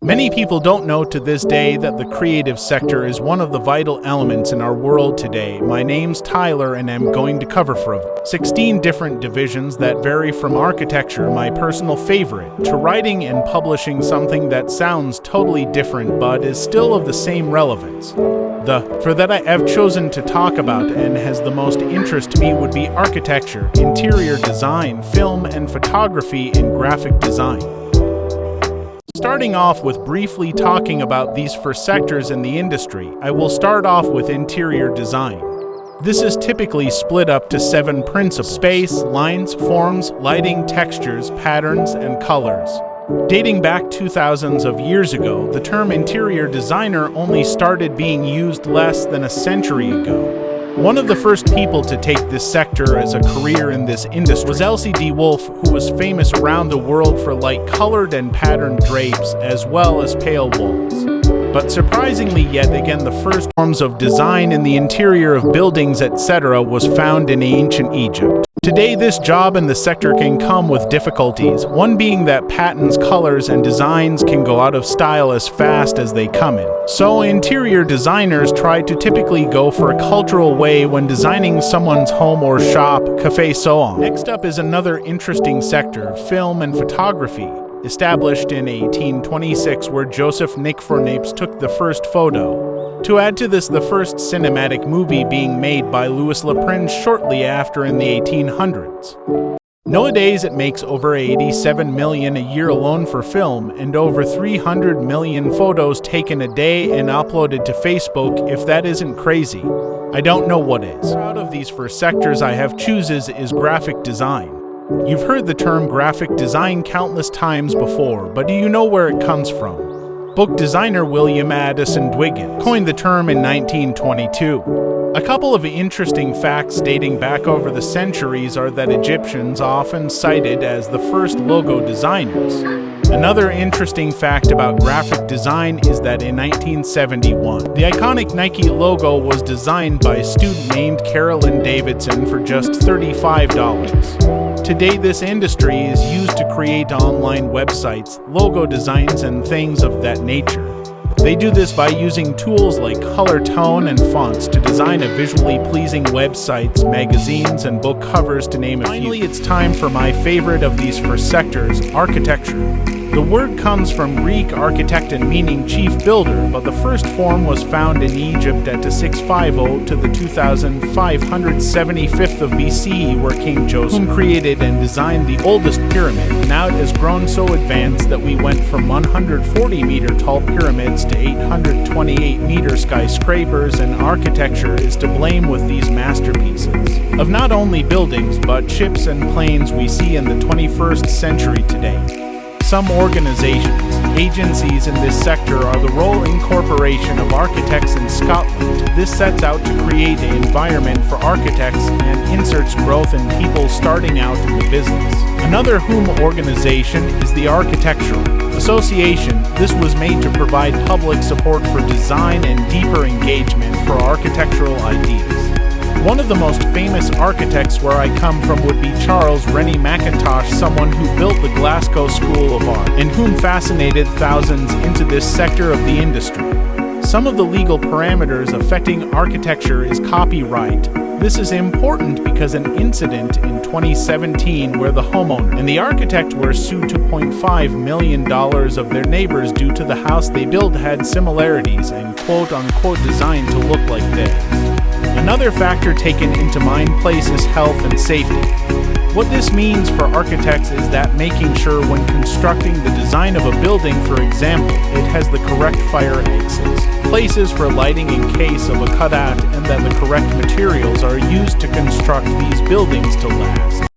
Many people don't know to this day that the creative sector is one of the vital elements in our world today. My name's Tyler and I'm going to cover for 16 different divisions that vary from architecture, my personal favorite, to writing and publishing something that sounds totally different but is still of the same relevance. For that I have chosen to talk about and has the most interest to me would be architecture, interior design, film and photography, and graphic design. Starting off with briefly talking about these four sectors in the industry, I will start off with interior design. This is typically split up to 7 principles: space, lines, forms, lighting, textures, patterns, and colors. Dating back 2000s of years ago, the term interior designer only started being used less than a century ago. One of the first people to take this sector as a career in this industry was L.C.D. Wolfe, who was famous around the world for light-colored and patterned drapes, as well as pale walls. But surprisingly yet again, the first forms of design in the interior of buildings, etc., was found in ancient Egypt. Today, this job in the sector can come with difficulties, one being that patterns, colors, and designs can go out of style as fast as they come in. So interior designers try to typically go for a cultural way when designing someone's home or shop, cafe, so on. Next up is another interesting sector, film and photography. Established in 1826, where Joseph Nicophornapes took the first photo. To add to this, the first cinematic movie being made by Louis Le Prince shortly after in the 1800s. Nowadays, it makes over 87 million a year alone for film, and over 300 million photos taken a day and uploaded to Facebook. If that isn't crazy, I don't know what is. Out of these four sectors I have chooses is graphic design. You've heard the term graphic design countless times before, but do you know where it comes from? Book designer William Addison Dwiggins coined the term in 1922. A couple of interesting facts dating back over the centuries are that Egyptians often cited as the first logo designers. Another interesting fact about graphic design is that in 1971, the iconic Nike logo was designed by a student named Carolyn Davidson for just $35. Today, this industry is used to create online websites, logo designs, and things of that nature. They do this by using tools like color, tone, and fonts to design a visually pleasing websites, magazines, and book covers, to name a few. Finally, it's time for my favorite of these four sectors, architecture. The word comes from Greek architekton, meaning chief builder, but the first form was found in Egypt at 650 to the 2575 of BCE, where King Joseph created and designed the oldest pyramid. Now it has grown so advanced that we went from 140-meter tall pyramids to 828-meter skyscrapers, and architecture is to blame with these masterpieces of not only buildings but ships and planes we see in the 21st century today. Some organizations, agencies in this sector are the Royal Incorporation of Architects in Scotland. This sets out to create an environment for architects and inserts growth in people starting out in the business. Another whom organization is the Architectural Association. This was made to provide public support for design and deeper engagement for architectural ideas. One of the most famous architects where I come from would be Charles Rennie Mackintosh, someone who built the Glasgow School of Art, and whom fascinated thousands into this sector of the industry. Some of the legal parameters affecting architecture is copyright. This is important because an incident in 2017 where the homeowner and the architect were sued $2.5 million of their neighbors due to the house they built had similarities and quote-unquote designed to look like theirs. Another factor taken into mind places health and safety. What this means for architects is that making sure when constructing the design of a building, for example, it has the correct fire exits, places for lighting in case of a cutout, and that the correct materials are used to construct these buildings to last.